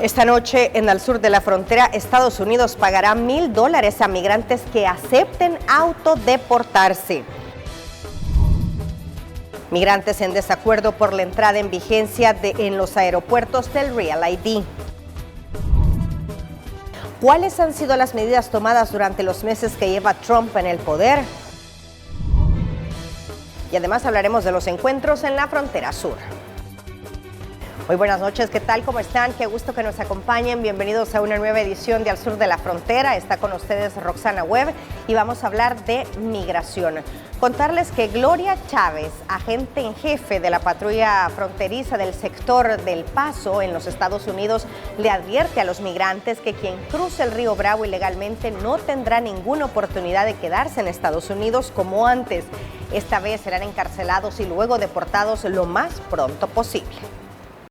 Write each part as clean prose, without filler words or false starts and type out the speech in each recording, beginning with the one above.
Esta noche, en el sur de la frontera, Estados Unidos pagará $1,000 a migrantes que acepten autodeportarse. Migrantes en desacuerdo por la entrada en vigencia en los aeropuertos del Real ID. ¿Cuáles han sido las medidas tomadas durante los meses que lleva Trump en el poder? Y además hablaremos de los encuentros en la frontera sur. Muy buenas noches, ¿qué tal? ¿Cómo están? Qué gusto que nos acompañen. Bienvenidos a una nueva edición de Al Sur de la Frontera. Está con ustedes Roxana Webb y vamos a hablar de migración. Contarles que Gloria Chávez, agente en jefe de la patrulla fronteriza del sector del Paso en los Estados Unidos, le advierte a los migrantes que quien cruce el río Bravo ilegalmente no tendrá ninguna oportunidad de quedarse en Estados Unidos como antes. Esta vez serán encarcelados y luego deportados lo más pronto posible.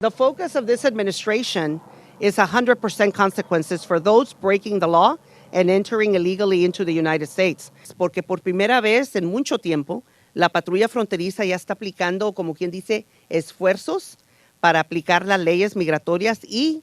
The focus of this administration is 100% consequences for those breaking the law and entering illegally into the United States. Porque por primera vez en mucho tiempo, la patrulla fronteriza ya está aplicando, como quien dice, esfuerzos para aplicar las leyes migratorias y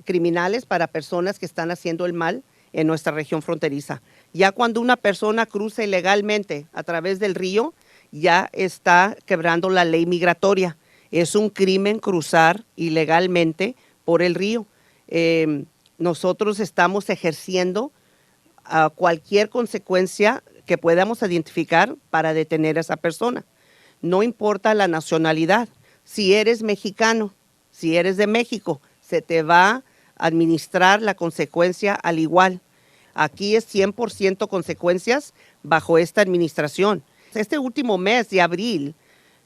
criminales para personas que están haciendo el mal en nuestra región fronteriza. Ya cuando una persona cruza ilegalmente a través del río, ya está quebrando la ley migratoria. Es un crimen cruzar ilegalmente por el río. Nosotros estamos ejerciendo cualquier consecuencia que podamos identificar para detener a esa persona. No importa la nacionalidad. Si eres mexicano, si eres de México, se te va a administrar la consecuencia al igual. Aquí es 100% consecuencias bajo esta administración. Este último mes de abril,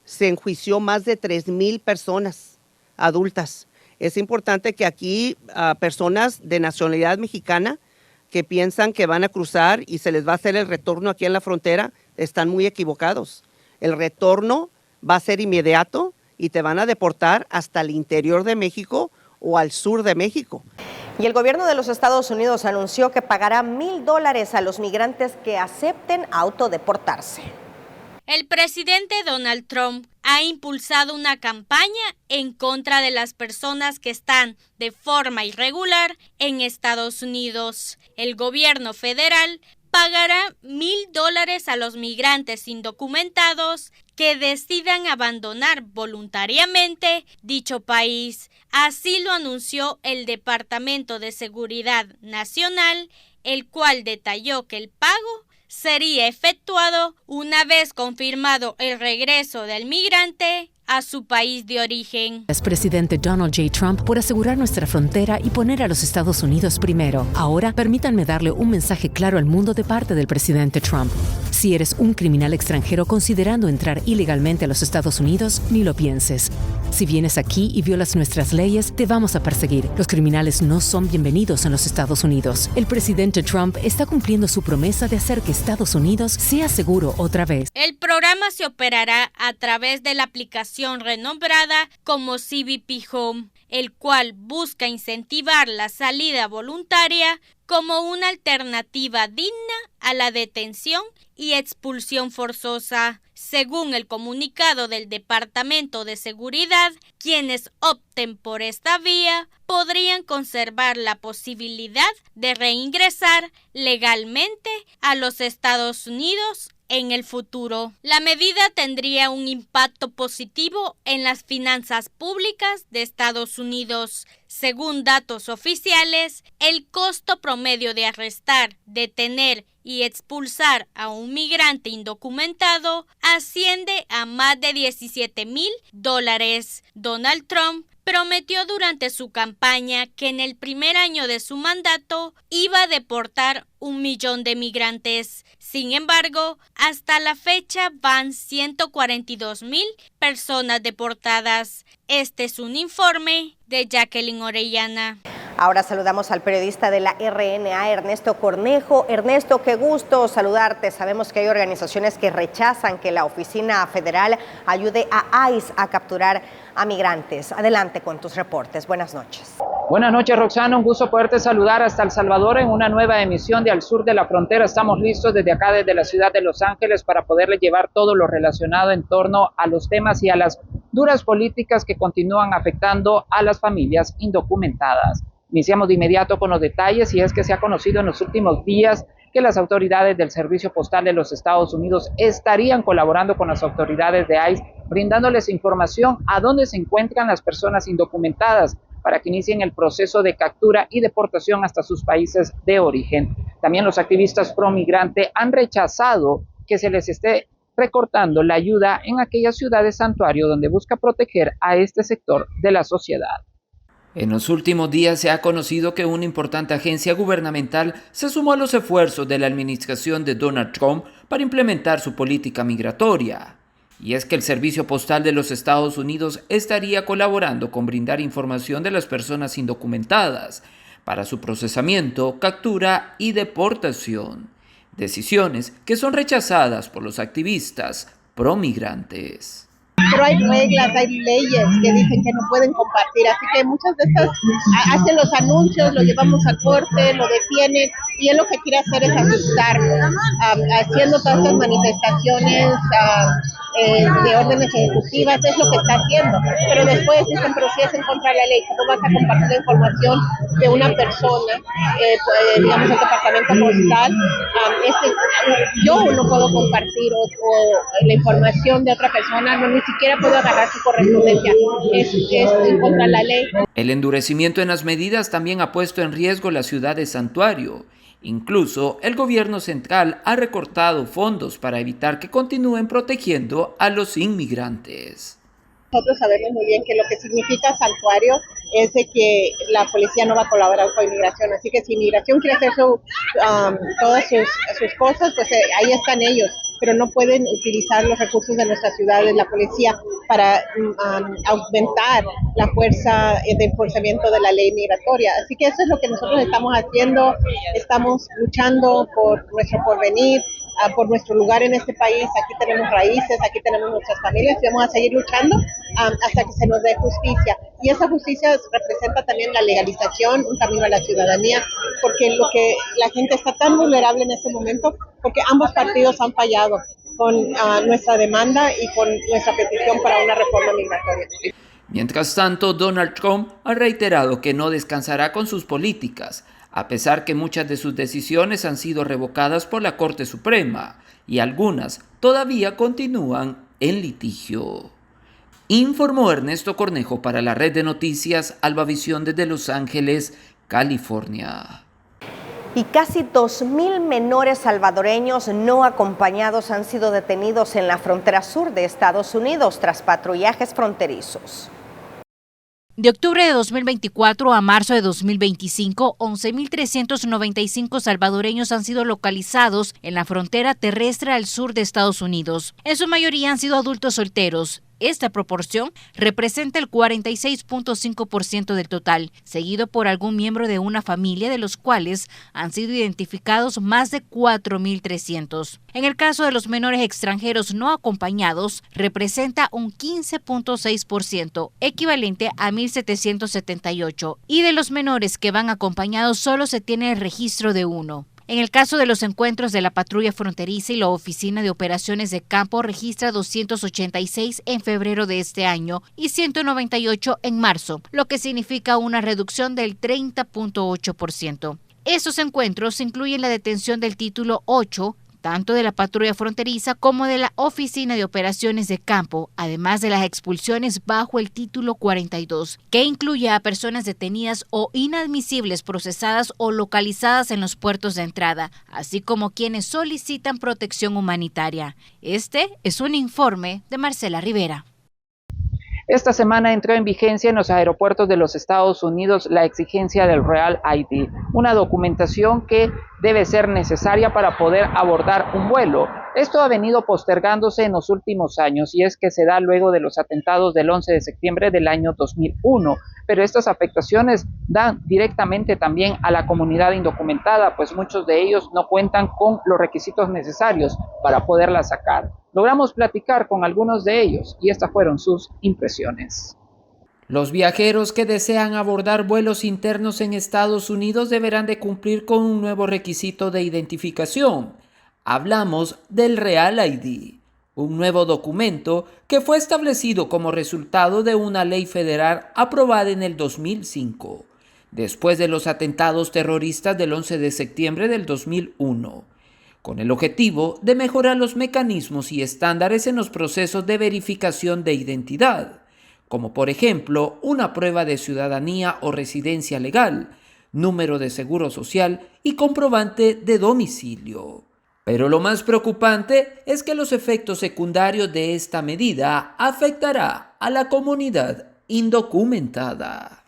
se enjuició más de 3,000 personas adultas. Es importante que aquí personas de nacionalidad mexicana que piensan que van a cruzar y se les va a hacer el retorno aquí en la frontera, están muy equivocados. El retorno va a ser inmediato y te van a deportar hasta el interior de México o al sur de México. Y el gobierno de los Estados Unidos anunció que pagará $1,000 a los migrantes que acepten autodeportarse. El presidente Donald Trump ha impulsado una campaña en contra de las personas que están de forma irregular en Estados Unidos. El gobierno federal pagará $1,000 a los migrantes indocumentados que decidan abandonar voluntariamente dicho país. Así lo anunció el Departamento de Seguridad Nacional, el cual detalló que el pago sería efectuado una vez confirmado el regreso del migrante a su país de origen. Es presidente Donald J. Trump por asegurar nuestra frontera y poner a los Estados Unidos primero. Ahora, permítanme darle un mensaje claro al mundo de parte del presidente Trump. Si eres un criminal extranjero considerando entrar ilegalmente a los Estados Unidos, ni lo pienses. Si vienes aquí y violas nuestras leyes, te vamos a perseguir. Los criminales no son bienvenidos en los Estados Unidos. El presidente Trump está cumpliendo su promesa de hacer que Estados Unidos sea seguro otra vez. El programa se operará a través de la aplicación renombrada como CBP Home, el cual busca incentivar la salida voluntaria como una alternativa digna a la detención y expulsión forzosa. Según el comunicado del Departamento de Seguridad, quienes opten por esta vía podrían conservar la posibilidad de reingresar legalmente a los Estados Unidos en el futuro. La medida tendría un impacto positivo en las finanzas públicas de Estados Unidos. Según datos oficiales, el costo promedio de arrestar, detener y expulsar a un migrante indocumentado asciende a más de $17,000. Donald Trump prometió durante su campaña que en el primer año de su mandato iba a deportar 1,000,000 de migrantes. Sin embargo, hasta la fecha van 142,000 personas deportadas. Este es un informe de Jacqueline Orellana. Ahora saludamos al periodista de la RNA, Ernesto Cornejo. Ernesto, qué gusto saludarte. Sabemos que hay organizaciones que rechazan que la Oficina Federal ayude a ICE a capturar a migrantes. Adelante con tus reportes. Buenas noches. Buenas noches, Roxana. Un gusto poderte saludar hasta El Salvador en una nueva emisión de Al Sur de la Frontera. Estamos listos desde acá, desde la ciudad de Los Ángeles, para poderles llevar todo lo relacionado en torno a los temas y a las duras políticas que continúan afectando a las familias indocumentadas. Iniciamos de inmediato con los detalles y es que se ha conocido en los últimos días que las autoridades del Servicio Postal de los Estados Unidos estarían colaborando con las autoridades de ICE, brindándoles información a dónde se encuentran las personas indocumentadas para que inicien el proceso de captura y deportación hasta sus países de origen. También los activistas pro migrante han rechazado que se les esté recortando la ayuda en aquellas ciudades santuario donde busca proteger a este sector de la sociedad. En los últimos días se ha conocido que una importante agencia gubernamental se sumó a los esfuerzos de la administración de Donald Trump para implementar su política migratoria. Y es que el Servicio Postal de los Estados Unidos estaría colaborando con brindar información de las personas indocumentadas para su procesamiento, captura y deportación. Decisiones que son rechazadas por los activistas pro-migrantes. Pero hay reglas, hay leyes que dicen que no pueden compartir, así que muchas de estas hacen los anuncios, lo llevamos a corte, lo detienen, y él lo que quiere hacer es asustarnos, haciendo todas estas manifestaciones de órdenes ejecutivas, es lo que está haciendo, pero después dicen, pero si es en contra de la ley, ¿cómo vas a compartir la información de una persona, digamos el departamento postal? Yo no puedo compartir o la información de otra persona, no, ni siquiera puedo agarrar su correspondencia, es en contra de la ley. El endurecimiento en las medidas también ha puesto en riesgo la ciudad de Santuario. Incluso el gobierno central ha recortado fondos para evitar que continúen protegiendo a los inmigrantes. Nosotros sabemos muy bien que lo que significa santuario es de que la policía no va a colaborar con inmigración, así que si inmigración quiere hacer todas sus cosas, pues ahí están ellos, pero no pueden utilizar los recursos de nuestras ciudades, la policía, para aumentar la fuerza de enforzamiento de la ley migratoria. Así que eso es lo que nosotros estamos haciendo, estamos luchando por nuestro porvenir, por nuestro lugar en este país. Aquí tenemos raíces, aquí tenemos nuestras familias y vamos a seguir luchando hasta que se nos dé justicia. Y esa justicia representa también la legalización, un camino a la ciudadanía, porque lo que la gente está tan vulnerable en este momento, porque ambos partidos han fallado con nuestra demanda y con nuestra petición para una reforma migratoria. Mientras tanto, Donald Trump ha reiterado que no descansará con sus políticas, a pesar que muchas de sus decisiones han sido revocadas por la Corte Suprema y algunas todavía continúan en litigio. Informó Ernesto Cornejo para la red de noticias Albavisión desde Los Ángeles, California. Y casi 2,000 menores salvadoreños no acompañados han sido detenidos en la frontera sur de Estados Unidos tras patrullajes fronterizos. De octubre de 2024 a marzo de 2025, 11.395 salvadoreños han sido localizados en la frontera terrestre al sur de Estados Unidos. En su mayoría han sido adultos solteros. Esta proporción representa el 46.5% del total, seguido por algún miembro de una familia, de los cuales han sido identificados más de 4.300. En el caso de los menores extranjeros no acompañados, representa un 15.6%, equivalente a 1.778, y de los menores que van acompañados solo se tiene el registro de uno. En el caso de los encuentros de la patrulla fronteriza y la Oficina de Operaciones de Campo registra 286 en febrero de este año y 198 en marzo, lo que significa una reducción del 30.8%. Estos encuentros incluyen la detención del título 8, tanto de la patrulla fronteriza como de la Oficina de Operaciones de Campo, además de las expulsiones bajo el título 42, que incluye a personas detenidas o inadmisibles procesadas o localizadas en los puertos de entrada, así como quienes solicitan protección humanitaria. Este es un informe de Marcela Rivera. Esta semana entró en vigencia en los aeropuertos de los Estados Unidos la exigencia del Real ID, una documentación que debe ser necesaria para poder abordar un vuelo. Esto ha venido postergándose en los últimos años y es que se da luego de los atentados del 11 de septiembre del año 2001, pero estas afectaciones dan directamente también a la comunidad indocumentada, pues muchos de ellos no cuentan con los requisitos necesarios para poderla sacar. Logramos platicar con algunos de ellos y estas fueron sus impresiones. Los viajeros que desean abordar vuelos internos en Estados Unidos deberán de cumplir con un nuevo requisito de identificación. Hablamos del Real ID, un nuevo documento que fue establecido como resultado de una ley federal aprobada en el 2005. después de los atentados terroristas del 11 de septiembre del 2001, con el objetivo de mejorar los mecanismos y estándares en los procesos de verificación de identidad, como por ejemplo una prueba de ciudadanía o residencia legal, número de seguro social y comprobante de domicilio. Pero lo más preocupante es que los efectos secundarios de esta medida afectará a la comunidad indocumentada.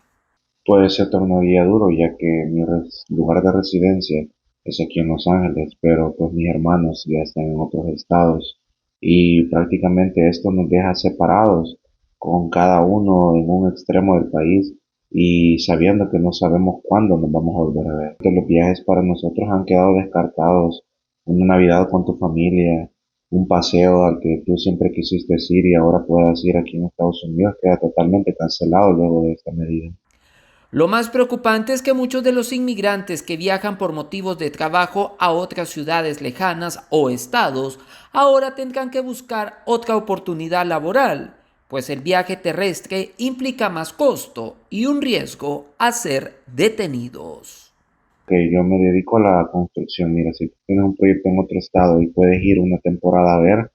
Pues se tornaría duro, ya que mi lugar de residencia es aquí en Los Ángeles, pero pues mis hermanos ya están en otros estados y prácticamente esto nos deja separados con cada uno en un extremo del país y sabiendo que no sabemos cuándo nos vamos a volver a ver. Que los viajes para nosotros han quedado descartados, una Navidad con tu familia, un paseo al que tú siempre quisiste ir y ahora puedas ir aquí en Estados Unidos queda totalmente cancelado luego de esta medida. Lo más preocupante es que muchos de los inmigrantes que viajan por motivos de trabajo a otras ciudades lejanas o estados ahora tendrán que buscar otra oportunidad laboral, pues el viaje terrestre implica más costo y un riesgo a ser detenidos. Que yo me dedico a la construcción. Mira, si tú tienes un proyecto en otro estado y puedes ir una temporada a ver,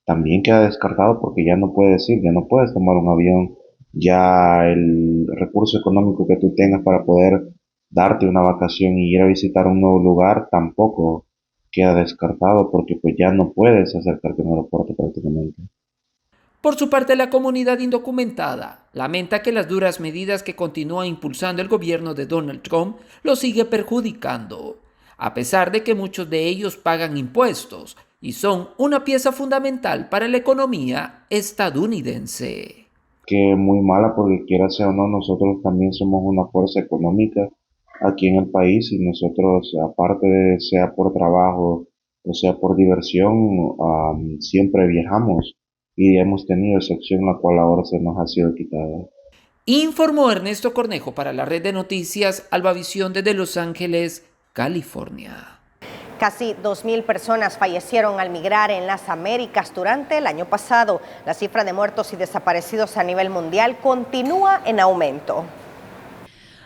también queda descartado porque ya no puedes ir, ya no puedes tomar un avión. Ya el recurso económico que tú tengas para poder darte una vacación y ir a visitar un nuevo lugar tampoco queda descartado porque pues ya no puedes acercarte a un aeropuerto prácticamente. Por su parte, la comunidad indocumentada lamenta que las duras medidas que continúa impulsando el gobierno de Donald Trump lo sigue perjudicando, a pesar de que muchos de ellos pagan impuestos y son una pieza fundamental para la economía estadounidense. Que muy mala porque quiera sea o no, nosotros también somos una fuerza económica aquí en el país y nosotros, aparte de sea por trabajo o sea por diversión, siempre viajamos y hemos tenido esa opción la cual ahora se nos ha sido quitada. Informó Ernesto Cornejo para la red de noticias Albavisión desde Los Ángeles, California. Casi 2.000 personas fallecieron al migrar en las Américas durante el año pasado. La cifra de muertos y desaparecidos a nivel mundial continúa en aumento.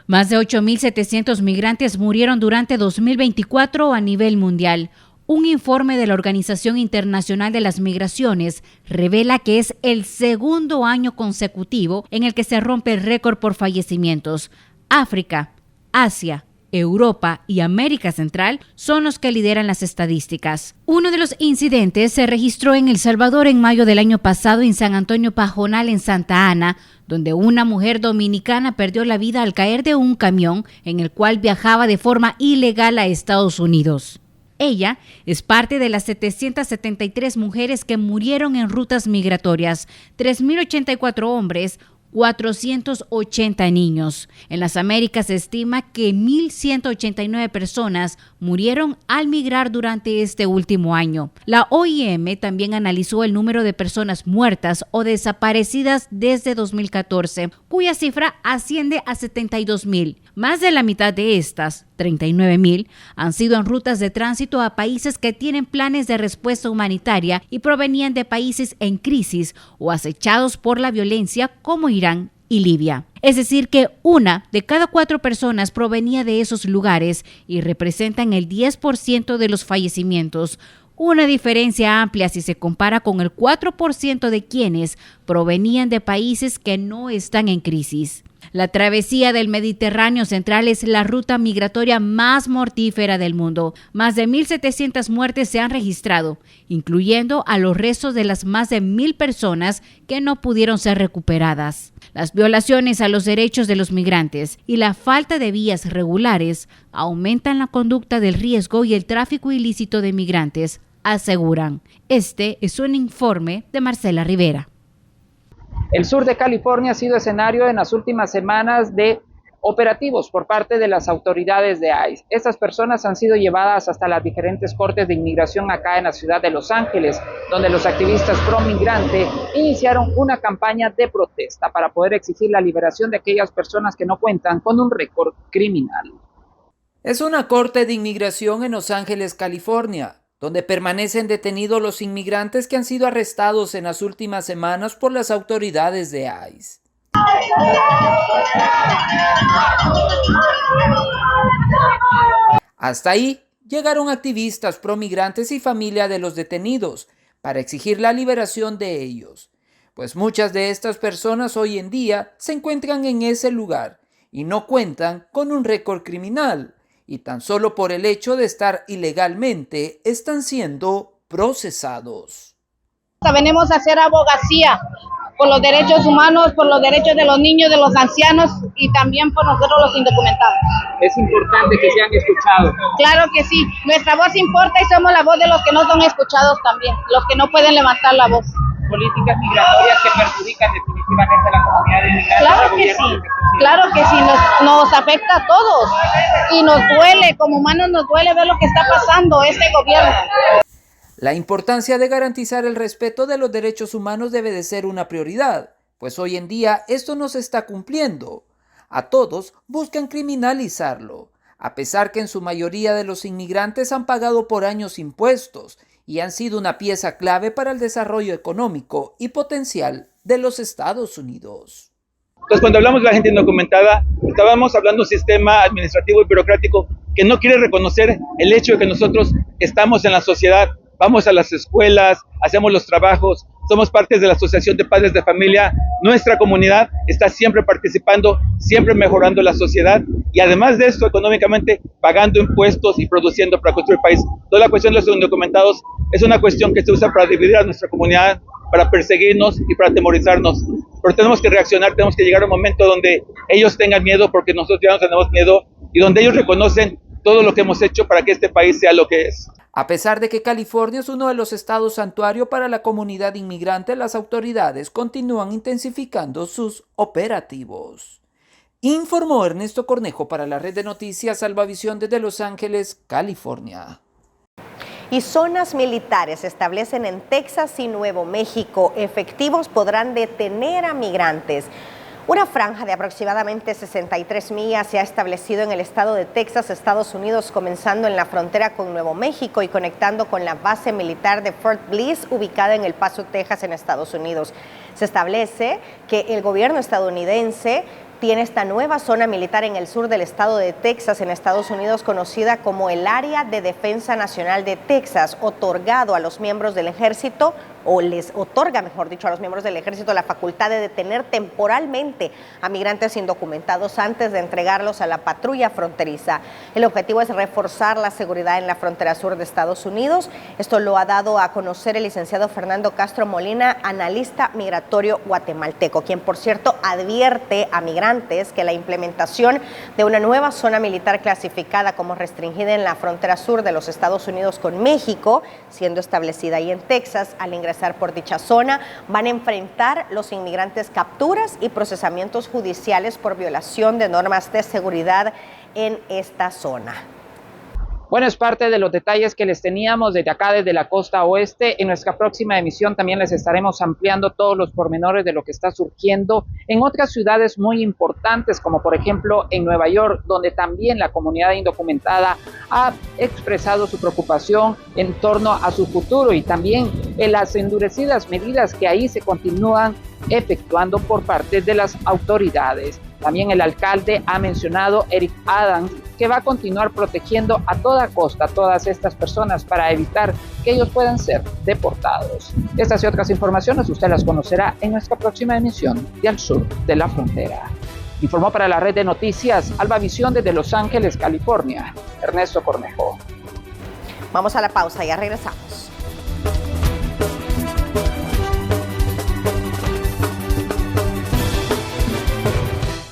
Más de 8.700 migrantes murieron durante 2024 a nivel mundial. Un informe de la Organización Internacional de las Migraciones revela que es el segundo año consecutivo en el que se rompe el récord por fallecimientos. África, Asia, Europa y América Central son los que lideran las estadísticas. Uno de los incidentes se registró en El Salvador en mayo del año pasado en San Antonio Pajonal, en Santa Ana, donde una mujer dominicana perdió la vida al caer de un camión en el cual viajaba de forma ilegal a Estados Unidos. Ella es parte de las 773 mujeres que murieron en rutas migratorias, 3.084 hombres, 480 niños. En las Américas se estima que 1.189 personas murieron al migrar durante este último año. La OIM también analizó el número de personas muertas o desaparecidas desde 2014, cuya cifra asciende a 72.000. Más de la mitad de estas, 39.000, han sido en rutas de tránsito a países que tienen planes de respuesta humanitaria y provenían de países en crisis o acechados por la violencia como Irán y Libia. Es decir, que 1 de cada 4 personas provenía de esos lugares y representan el 10% de los fallecimientos. Una diferencia amplia si se compara con el 4% de quienes provenían de países que no están en crisis. La travesía del Mediterráneo central es la ruta migratoria más mortífera del mundo. Más de 1.700 muertes se han registrado, incluyendo a los restos de las más de 1.000 personas que no pudieron ser recuperadas. Las violaciones a los derechos de los migrantes y la falta de vías regulares aumentan la conducta del riesgo y el tráfico ilícito de migrantes, aseguran. Este es un informe de Marcela Rivera. El sur de California ha sido escenario en las últimas semanas de operativos por parte de las autoridades de ICE. Estas personas han sido llevadas hasta las diferentes cortes de inmigración acá en la ciudad de Los Ángeles, donde los activistas pro migrante iniciaron una campaña de protesta para poder exigir la liberación de aquellas personas que no cuentan con un récord criminal. Es una corte de inmigración en Los Ángeles, California, donde permanecen detenidos los inmigrantes que han sido arrestados en las últimas semanas por las autoridades de ICE. Hasta ahí llegaron activistas promigrantes y familia de los detenidos para exigir la liberación de ellos, pues muchas de estas personas hoy en día se encuentran en ese lugar y no cuentan con un récord criminal, y tan solo por el hecho de estar ilegalmente están siendo procesados. Venimos a hacer abogacía por los derechos humanos, por los derechos de los niños, de los ancianos y también por nosotros los indocumentados. Es importante que sean escuchados. Claro que sí, nuestra voz importa y somos la voz de los que no son escuchados también, los que no pueden levantar la voz. Políticas migratorias que perjudican definitivamente a la comunidad inmigrante. Claro que sí, nos afecta a todos y nos duele, como humanos nos duele ver lo que está pasando este gobierno. La importancia de garantizar el respeto de los derechos humanos debe de ser una prioridad, pues hoy en día esto no se está cumpliendo. A todos buscan criminalizarlo, a pesar que en su mayoría de los inmigrantes han pagado por años impuestos y han sido una pieza clave para el desarrollo económico y potencial de los Estados Unidos. Entonces, cuando hablamos de la gente indocumentada, estábamos hablando de un sistema administrativo y burocrático que no quiere reconocer el hecho de que nosotros estamos en la sociedad, vamos a las escuelas, hacemos los trabajos, somos parte de la Asociación de Padres de Familia. Nuestra comunidad está siempre participando, siempre mejorando la sociedad y además de esto, económicamente, pagando impuestos y produciendo para construir el país. Toda la cuestión de los indocumentados es una cuestión que se usa para dividir a nuestra comunidad, para perseguirnos y para atemorizarnos. Pero tenemos que reaccionar, tenemos que llegar a un momento donde ellos tengan miedo porque nosotros ya no tenemos miedo y donde ellos reconocen todo lo que hemos hecho para que este país sea lo que es. A pesar de que California es uno de los estados santuario para la comunidad inmigrante, las autoridades continúan intensificando sus operativos. Informó Ernesto Cornejo para la red de noticias Salvavisión desde Los Ángeles, California. Y zonas militares se establecen en Texas y Nuevo México. Efectivos podrán detener a migrantes. Una franja de aproximadamente 63 millas se ha establecido en el estado de Texas, Estados Unidos, comenzando en la frontera con Nuevo México y conectando con la base militar de Fort Bliss, ubicada en El Paso, Texas, en Estados Unidos. Se establece que el gobierno estadounidense tiene esta nueva zona militar en el sur del estado de Texas, en Estados Unidos, conocida como el Área de Defensa Nacional de Texas, otorgado a los miembros del ejército, o les otorga, mejor dicho, a los miembros del ejército la facultad de detener temporalmente a migrantes indocumentados antes de entregarlos a la patrulla fronteriza. El objetivo es reforzar la seguridad en la frontera sur de Estados Unidos. Esto lo ha dado a conocer el licenciado Fernando Castro Molina, analista migratorio guatemalteco, quien, por cierto, advierte a migrantes que la implementación de una nueva zona militar clasificada como restringida en la frontera sur de los Estados Unidos con México, siendo establecida ahí en Texas, al ingresar por dicha zona, van a enfrentar los inmigrantes capturas y procesamientos judiciales por violación de normas de seguridad en esta zona. Bueno, es parte de los detalles que les teníamos desde acá, desde la costa oeste. En nuestra próxima emisión también les estaremos ampliando todos los pormenores de lo que está surgiendo en otras ciudades muy importantes, como por ejemplo en Nueva York, donde también la comunidad indocumentada ha expresado su preocupación en torno a su futuro y también en las endurecidas medidas que ahí se continúan efectuando por parte de las autoridades. También el alcalde ha mencionado, Eric Adams, que va a continuar protegiendo a toda costa a todas estas personas para evitar que ellos puedan ser deportados. Estas y otras informaciones usted las conocerá en nuestra próxima emisión de Al Sur de la Frontera. Informó para la red de noticias Salvavisión desde Los Ángeles, California, Ernesto Cornejo. Vamos a la pausa, ya regresamos.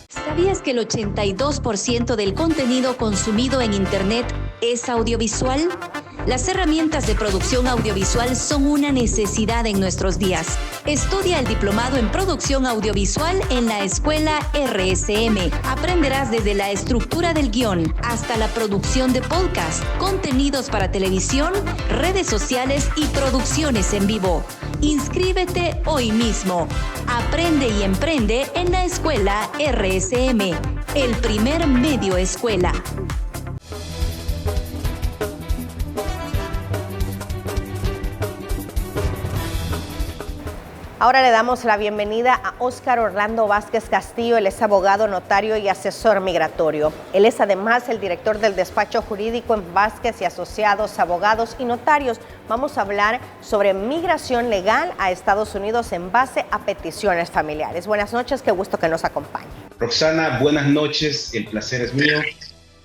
¿Sabías que el 82% del contenido consumido en Internet es audiovisual? Las herramientas de producción audiovisual son una necesidad en nuestros días. Estudia el diplomado en producción audiovisual en la escuela RSM. Aprenderás desde la estructura del guión hasta la producción de podcast, contenidos para televisión, redes sociales y producciones en vivo. Inscríbete hoy mismo. Aprende y emprende en la escuela RSM, el primer medio escuela. Ahora le damos la bienvenida a Óscar Orlando Vázquez Castillo. Él es abogado, notario y asesor migratorio. Él es además el director del despacho jurídico en Vázquez y Asociados, Abogados y Notarios. Vamos a hablar sobre migración legal a Estados Unidos en base a peticiones familiares. Buenas noches, qué gusto que nos acompañe. Roxana, buenas noches, el placer es mío.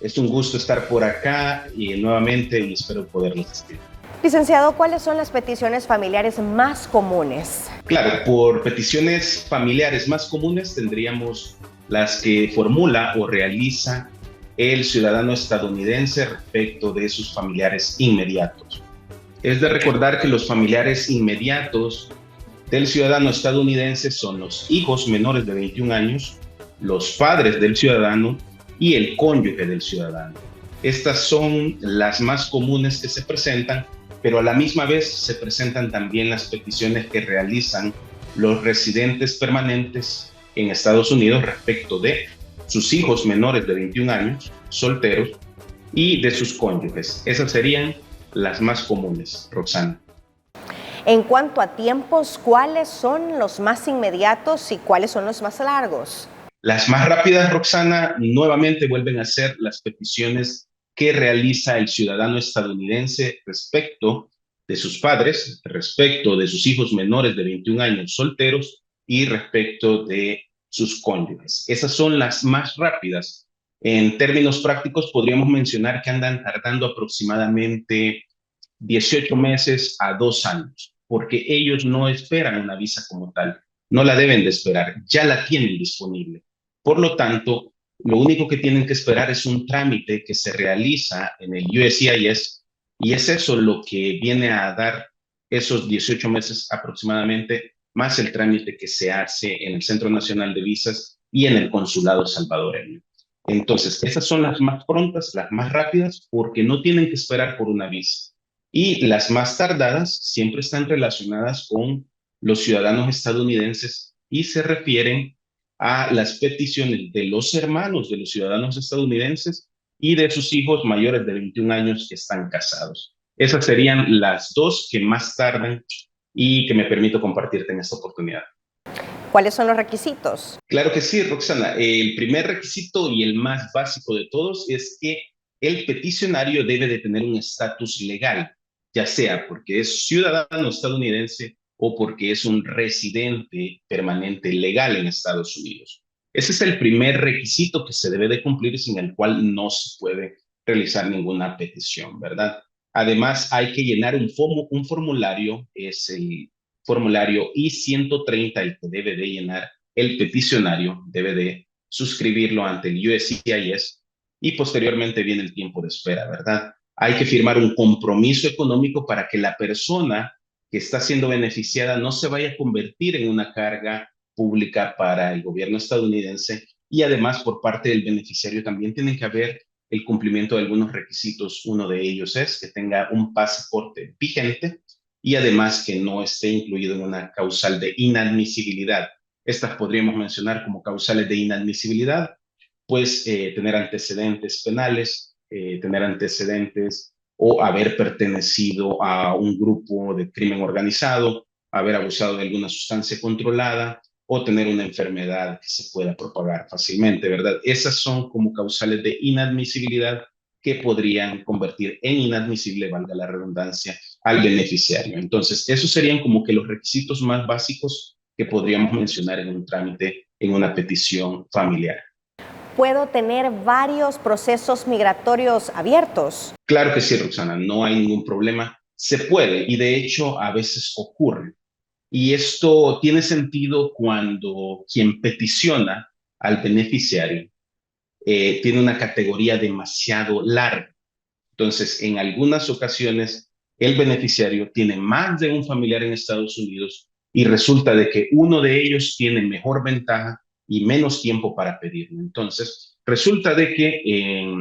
Es un gusto estar por acá y nuevamente y espero poderles asistir. Licenciado, ¿cuáles son las peticiones familiares más comunes? Claro, por peticiones familiares más comunes tendríamos las que formula o realiza el ciudadano estadounidense respecto de sus familiares inmediatos. Es de recordar que los familiares inmediatos del ciudadano estadounidense son los hijos menores de 21 años, los padres del ciudadano y el cónyuge del ciudadano. Estas son las más comunes que se presentan, pero a la misma vez se presentan también las peticiones que realizan los residentes permanentes en Estados Unidos respecto de sus hijos menores de 21 años, solteros, y de sus cónyuges. Esas serían las más comunes, Roxana. En cuanto a tiempos, ¿cuáles son los más inmediatos y cuáles son los más largos? Las más rápidas, Roxana, nuevamente vuelven a ser las peticiones que realiza el ciudadano estadounidense respecto de sus padres, respecto de sus hijos menores de 21 años solteros y respecto de sus cónyuges. Esas son las más rápidas. En términos prácticos, podríamos mencionar que andan tardando aproximadamente 18 meses a 2 años, porque ellos no esperan una visa como tal, no la deben de esperar, ya la tienen disponible. Por lo tanto, lo único que tienen que esperar es un trámite que se realiza en el USCIS y es eso lo que viene a dar esos 18 meses aproximadamente, más el trámite que se hace en el Centro Nacional de Visas y en el Consulado Salvadoreño. Entonces, esas son las más prontas, las más rápidas, porque no tienen que esperar por una visa. Y las más tardadas siempre están relacionadas con los ciudadanos estadounidenses y se refieren a las peticiones de los hermanos de los ciudadanos estadounidenses y de sus hijos mayores de 21 años que están casados. Esas serían las dos que más tardan y que me permito compartirte en esta oportunidad. ¿Cuáles son los requisitos? Claro que sí, Roxana. El primer requisito y el más básico de todos es que el peticionario debe de tener un estatus legal, ya sea porque es ciudadano estadounidense o porque es un residente permanente legal en Estados Unidos. Ese es el primer requisito que se debe de cumplir, sin el cual no se puede realizar ninguna petición, ¿verdad? Además, hay que llenar un formulario, es el formulario I-130 el que debe de llenar el peticionario, debe de suscribirlo ante el USCIS y posteriormente viene el tiempo de espera, ¿verdad? Hay que firmar un compromiso económico para que la persona que está siendo beneficiada no se vaya a convertir en una carga pública para el gobierno estadounidense y además por parte del beneficiario también tiene que haber el cumplimiento de algunos requisitos. Uno de ellos es que tenga un pasaporte vigente y además que no esté incluido en una causal de inadmisibilidad. Estas podríamos mencionar como causales de inadmisibilidad, pues tener antecedentes penales, tener antecedentes o haber pertenecido a un grupo de crimen organizado, haber abusado de alguna sustancia controlada o tener una enfermedad que se pueda propagar fácilmente, ¿verdad? Esas son como causales de inadmisibilidad que podrían convertir en inadmisible, valga la redundancia, al beneficiario. Entonces, esos serían como que los requisitos más básicos que podríamos mencionar en un trámite, en una petición familiar. ¿Puedo tener varios procesos migratorios abiertos? Claro que sí, Roxana, no hay ningún problema. Se puede y de hecho a veces ocurre. Y esto tiene sentido cuando quien peticiona al beneficiario tiene una categoría demasiado larga. Entonces, en algunas ocasiones, el beneficiario tiene más de un familiar en Estados Unidos y resulta de que uno de ellos tiene mejor ventaja y menos tiempo para pedirlo. Entonces, resulta de que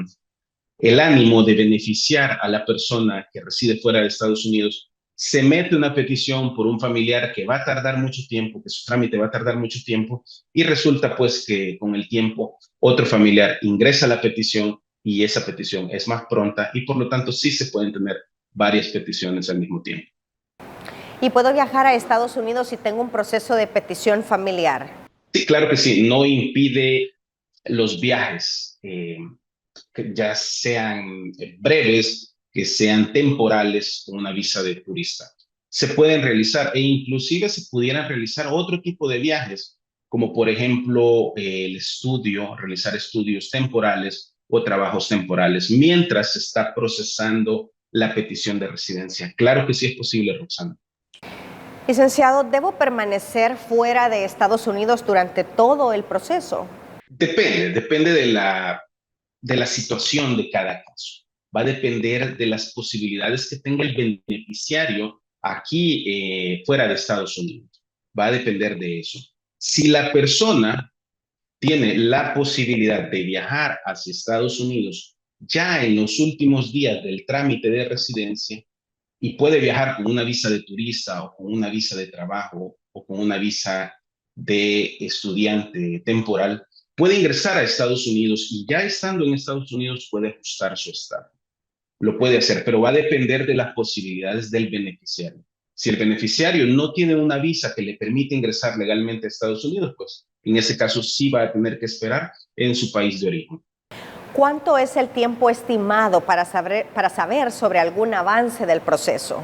el ánimo de beneficiar a la persona que reside fuera de Estados Unidos, se mete una petición por un familiar que va a tardar mucho tiempo, que su trámite va a tardar mucho tiempo, y resulta pues que con el tiempo otro familiar ingresa la petición y esa petición es más pronta y por lo tanto sí se pueden tener varias peticiones al mismo tiempo. ¿Y puedo viajar a Estados Unidos si tengo un proceso de petición familiar? Sí, claro que sí, no impide los viajes, que ya sean breves, que sean temporales con una visa de turista. Se pueden realizar e inclusive se pudieran realizar otro tipo de viajes, como por ejemplo realizar estudios temporales o trabajos temporales mientras se está procesando la petición de residencia. Claro que sí es posible, Roxana. Licenciado, ¿debo permanecer fuera de Estados Unidos durante todo el proceso? Depende de la situación de cada caso. Va a depender de las posibilidades que tenga el beneficiario aquí fuera de Estados Unidos. Va a depender de eso. Si la persona tiene la posibilidad de viajar hacia Estados Unidos ya en los últimos días del trámite de residencia y puede viajar con una visa de turista o con una visa de trabajo o con una visa de estudiante temporal, puede ingresar a Estados Unidos y ya estando en Estados Unidos puede ajustar su estatus. Lo puede hacer, pero va a depender de las posibilidades del beneficiario. Si el beneficiario no tiene una visa que le permite ingresar legalmente a Estados Unidos, pues en ese caso sí va a tener que esperar en su país de origen. ¿Cuánto es el tiempo estimado para saber sobre algún avance del proceso?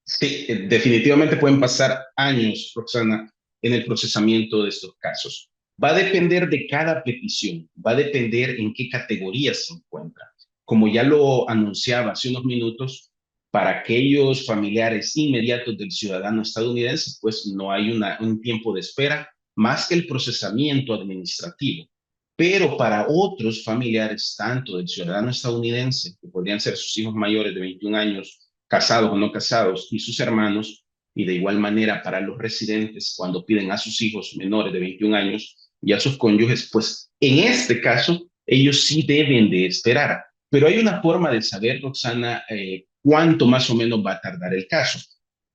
Sí, definitivamente pueden pasar años, Roxana, en el procesamiento de estos casos. Va a depender de cada petición, va a depender en qué categoría se encuentra. Como ya lo anunciaba hace unos minutos, para aquellos familiares inmediatos del ciudadano estadounidense, pues no hay un tiempo de espera más que el procesamiento administrativo. Pero para otros familiares, tanto del ciudadano estadounidense, que podrían ser sus hijos mayores de 21 años, casados o no casados, y sus hermanos, y de igual manera para los residentes, cuando piden a sus hijos menores de 21 años y a sus cónyuges, pues en este caso, ellos sí deben de esperar. Pero hay una forma de saber, Roxana, cuánto más o menos va a tardar el caso.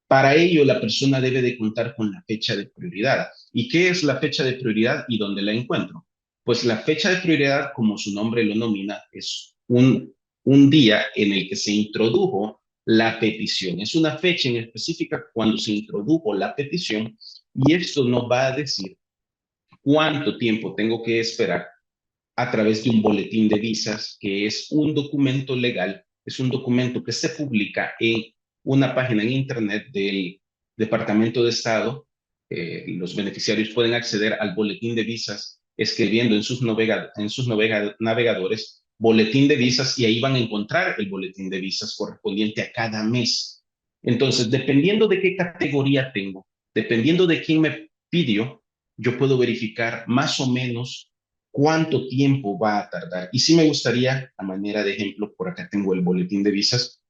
Para ello, la persona debe de contar con la fecha de prioridad. ¿Y qué es la fecha de prioridad y dónde la encuentro? Pues la fecha de prioridad, como su nombre lo nomina, es un día en el que se introdujo la petición. Es una fecha en específica cuando se introdujo la petición y esto nos va a decir cuánto tiempo tengo que esperar a través de un boletín de visas, que es un documento legal, es un documento que se publica en una página en internet del Departamento de Estado. Los beneficiarios pueden acceder al boletín de visas escribiendo en sus navegadores boletín de visas y ahí van a encontrar el boletín de visas correspondiente a cada mes. Entonces, dependiendo de qué categoría tengo, dependiendo de quién me pidió, yo puedo verificar más o menos cuánto tiempo va a tardar. Y sí me gustaría, a manera de ejemplo, por acá tengo el boletín de visas,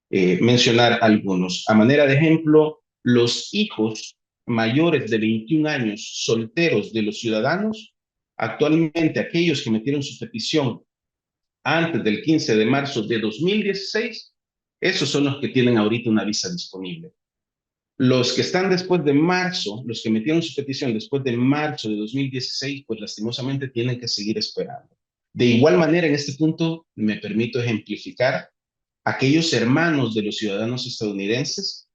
mencionar algunos. A manera de ejemplo, los hijos mayores de 21 años solteros de los ciudadanos, actualmente aquellos que metieron su petición antes del 15 de marzo de 2016, esos son los que tienen ahorita una visa disponible. Los que están después de marzo, los que metieron su petición después de marzo de 2016, pues lastimosamente tienen que seguir esperando. De igual manera, en este punto me permito ejemplificar aquellos hermanos de los ciudadanos estadounidenses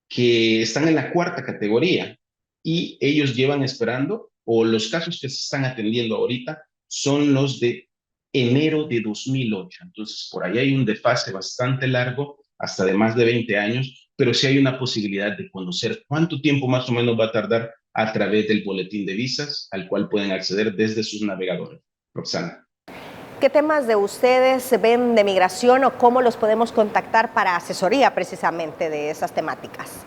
que están en la cuarta categoría y ellos llevan esperando, o los casos que se están atendiendo ahorita son los de enero de 2008. Entonces, por ahí hay un desfase bastante largo, hasta de más de 20 años, pero sí hay una posibilidad de conocer cuánto tiempo más o menos va a tardar a través del boletín de visas, al cual pueden acceder desde sus navegadores. Roxana. ¿Qué temas de ustedes se ven de migración o cómo los podemos contactar para asesoría precisamente de esas temáticas?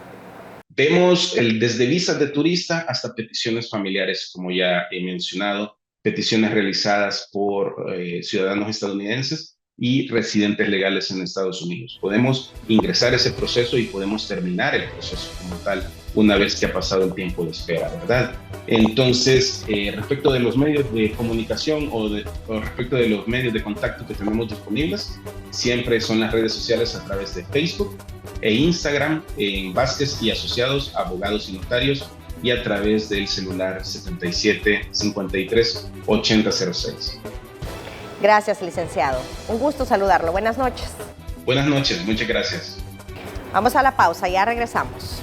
Vemos desde visas de turista hasta peticiones familiares, como ya he mencionado, peticiones realizadas por ciudadanos estadounidenses y residentes legales en Estados Unidos. Podemos ingresar a ese proceso y podemos terminar el proceso como tal una vez que ha pasado el tiempo de espera, ¿verdad? Entonces, respecto de los medios de comunicación o respecto de los medios de contacto que tenemos disponibles, siempre son las redes sociales a través de Facebook e Instagram en Vázquez y Asociados, Abogados y Notarios, y a través del celular 77 53 8006. Gracias, licenciado. Un gusto saludarlo. Buenas noches. Buenas noches, muchas gracias. Vamos a la pausa, ya regresamos.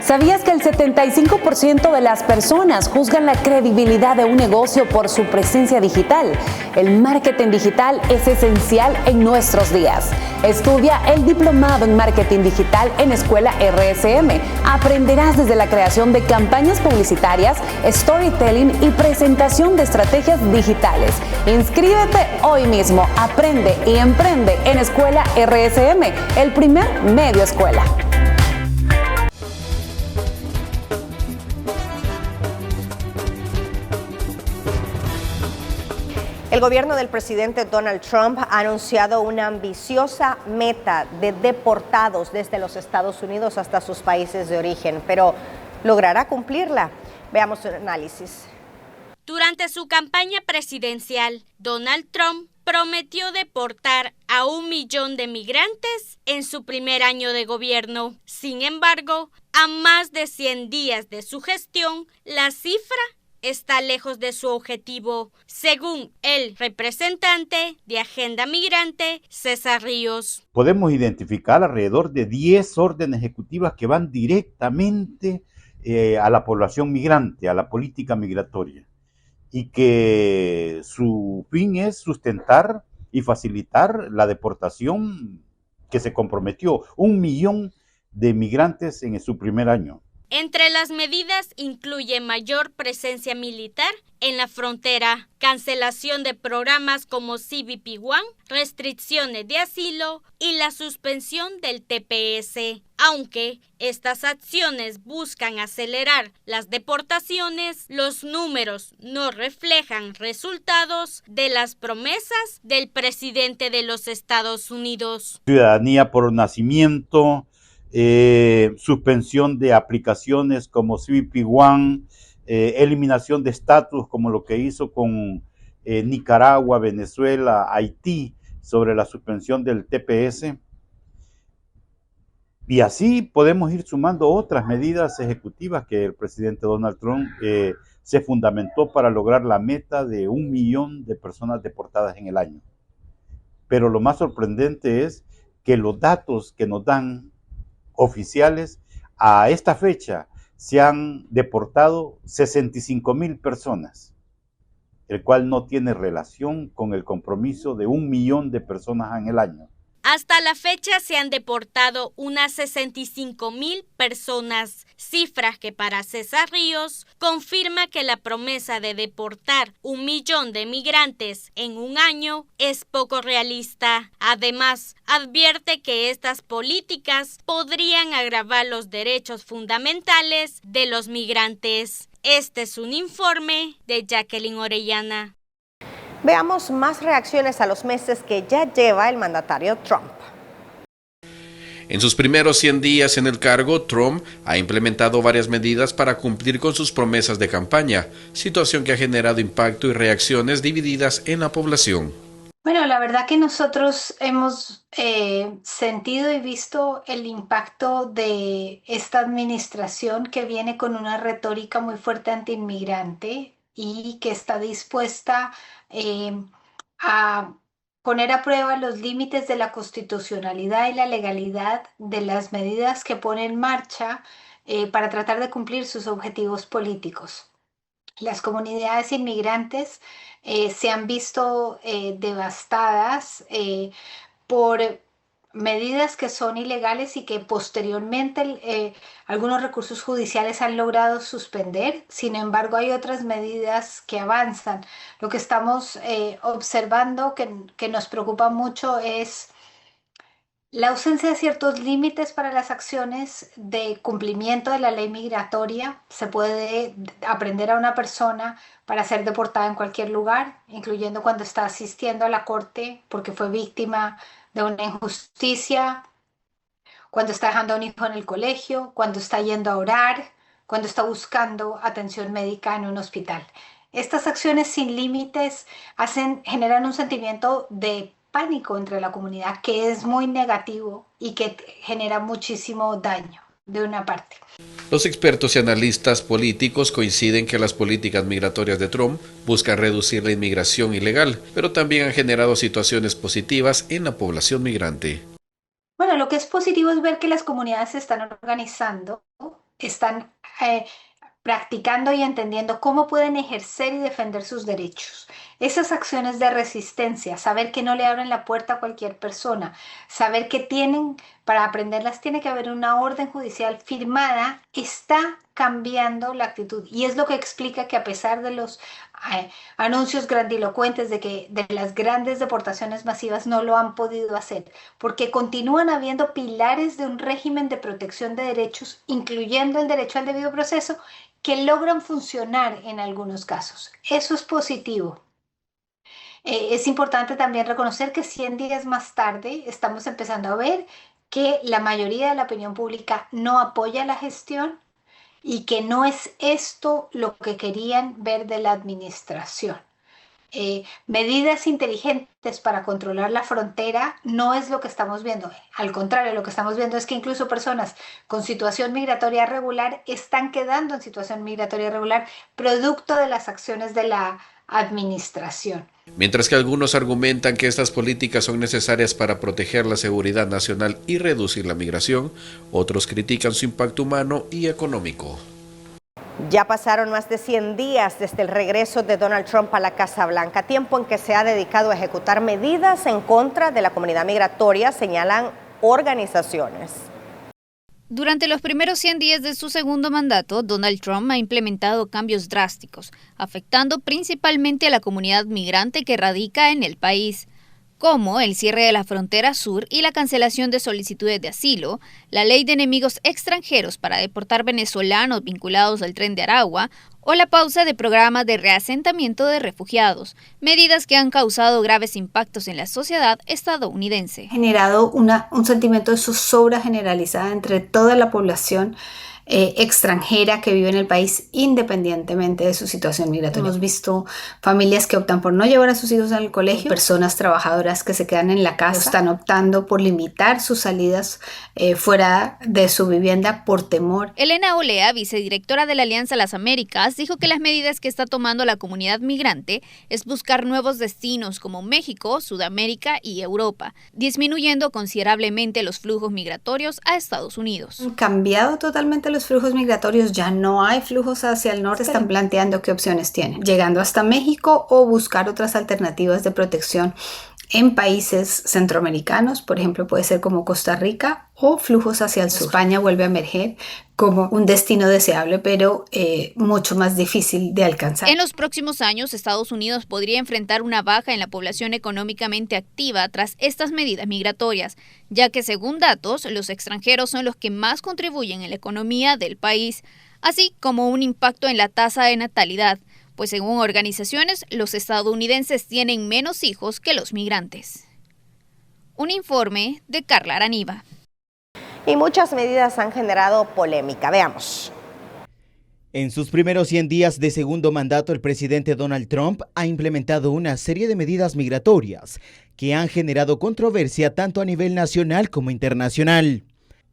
¿Sabías que el 75% de las personas juzgan la credibilidad de un negocio por su presencia digital? El marketing digital es esencial en nuestros días. Estudia el diplomado en marketing digital en Escuela RSM. Aprenderás desde la creación de campañas publicitarias, storytelling y presentación de estrategias digitales. Inscríbete hoy mismo. Aprende y emprende en Escuela RSM, el primer medio escuela. El gobierno del presidente Donald Trump ha anunciado una ambiciosa meta de deportados desde los Estados Unidos hasta sus países de origen, pero ¿logrará cumplirla? Veamos un análisis. Durante su campaña presidencial, Donald Trump prometió deportar a 1 millón de migrantes en su primer año de gobierno. Sin embargo, a más de 100 días de su gestión, la cifra está lejos de su objetivo, según el representante de Agenda Migrante, César Ríos. Podemos identificar alrededor de 10 órdenes ejecutivas que van directamente a la población migrante, a la política migratoria, y que su fin es sustentar y facilitar la deportación que se comprometió 1 millón de migrantes en su primer año. Entre las medidas incluye mayor presencia militar en la frontera, cancelación de programas como CBP One, restricciones de asilo y la suspensión del TPS. Aunque estas acciones buscan acelerar las deportaciones, los números no reflejan resultados de las promesas del presidente de los Estados Unidos. Ciudadanía por nacimiento, suspensión de aplicaciones como CBP One, eliminación de estatus como lo que hizo con Nicaragua, Venezuela, Haití, sobre la suspensión del TPS. Y así podemos ir sumando otras medidas ejecutivas que el presidente Donald Trump se fundamentó para lograr la meta de 1 millón de personas deportadas en el año. Pero lo más sorprendente es que los datos que nos dan oficiales, a esta fecha se han deportado 65,000 personas, el cual no tiene relación con el compromiso de 1 millón de personas en el año. Hasta la fecha se han deportado unas 65,000 personas, cifras que para César Ríos confirma que la promesa de deportar 1 millón de migrantes en un año es poco realista. Además, advierte que estas políticas podrían agravar los derechos fundamentales de los migrantes. Este es un informe de Jacqueline Orellana. Veamos más reacciones a los meses que ya lleva el mandatario Trump. En sus primeros 100 días en el cargo, Trump ha implementado varias medidas para cumplir con sus promesas de campaña, situación que ha generado impacto y reacciones divididas en la población. Bueno, la verdad que nosotros hemos sentido y visto el impacto de esta administración que viene con una retórica muy fuerte antiinmigrante y que está dispuesta a poner a prueba los límites de la constitucionalidad y la legalidad de las medidas que pone en marcha para tratar de cumplir sus objetivos políticos. Las comunidades inmigrantes se han visto devastadas por medidas que son ilegales y que posteriormente algunos recursos judiciales han logrado suspender. Sin embargo, hay otras medidas que avanzan. Lo que estamos observando que nos preocupa mucho es la ausencia de ciertos límites para las acciones de cumplimiento de la ley migratoria. Se puede aprender a una persona para ser deportada en cualquier lugar, incluyendo cuando está asistiendo a la corte porque fue víctima de una injusticia, cuando está dejando a un hijo en el colegio, cuando está yendo a orar, cuando está buscando atención médica en un hospital. Estas acciones sin límites generan un sentimiento de pánico entre la comunidad que es muy negativo y que genera muchísimo daño. de una parte. Los expertos y analistas políticos coinciden que las políticas migratorias de Trump buscan reducir la inmigración ilegal, pero también han generado situaciones positivas en la población migrante. Bueno, lo que es positivo es ver que las comunidades se están organizando, están practicando y entendiendo cómo pueden ejercer y defender sus derechos. Esas acciones de resistencia, saber que no le abren la puerta a cualquier persona, saber que para aprenderlas tiene que haber una orden judicial firmada, está cambiando la actitud. Y es lo que explica que a pesar de los anuncios grandilocuentes de las grandes deportaciones masivas no lo han podido hacer, porque continúan habiendo pilares de un régimen de protección de derechos, incluyendo el derecho al debido proceso, que logran funcionar en algunos casos. Eso es positivo. Es importante también reconocer que 100 días más tarde estamos empezando a ver que la mayoría de la opinión pública no apoya la gestión y que no es esto lo que querían ver de la administración. Medidas inteligentes para controlar la frontera no es lo que estamos viendo. Al contrario, lo que estamos viendo es que incluso personas con situación migratoria regular están quedando en situación migratoria irregular producto de las acciones de la administración. Mientras que algunos argumentan que estas políticas son necesarias para proteger la seguridad nacional y reducir la migración, otros critican su impacto humano y económico. Ya pasaron más de 100 días desde el regreso de Donald Trump a la Casa Blanca, tiempo en que se ha dedicado a ejecutar medidas en contra de la comunidad migratoria, señalan organizaciones. Durante los primeros 100 días de su segundo mandato, Donald Trump ha implementado cambios drásticos, afectando principalmente a la comunidad migrante que radica en el país, como el cierre de la frontera sur y la cancelación de solicitudes de asilo, la ley de enemigos extranjeros para deportar venezolanos vinculados al Tren de Aragua o la pausa de programas de reasentamiento de refugiados, medidas que han causado graves impactos en la sociedad estadounidense. Ha generado un sentimiento de zozobra generalizada entre toda la población extranjera que vive en el país independientemente de su situación migratoria. Hemos visto familias que optan por no llevar a sus hijos al colegio, personas trabajadoras que se quedan en la casa, están optando por limitar sus salidas fuera de su vivienda por temor. Elena Olea, vicedirectora de la Alianza Las Américas, dijo que las medidas que está tomando la comunidad migrante es buscar nuevos destinos como México, Sudamérica y Europa, disminuyendo considerablemente los flujos migratorios a Estados Unidos. Han cambiado totalmente los flujos migratorios, ya no hay flujos hacia el norte, están planteando qué opciones tienen, llegando hasta México o buscar otras alternativas de protección en países centroamericanos, por ejemplo puede ser como Costa Rica, o flujos hacia el sur. España vuelve a emerger como un destino deseable, pero mucho más difícil de alcanzar. En los próximos años, Estados Unidos podría enfrentar una baja en la población económicamente activa tras estas medidas migratorias, ya que según datos, los extranjeros son los que más contribuyen en la economía del país, así como un impacto en la tasa de natalidad, pues según organizaciones, los estadounidenses tienen menos hijos que los migrantes. Un informe de Carla Araniva. Y muchas medidas han generado polémica. Veamos. En sus primeros 100 días de segundo mandato, el presidente Donald Trump ha implementado una serie de medidas migratorias que han generado controversia tanto a nivel nacional como internacional.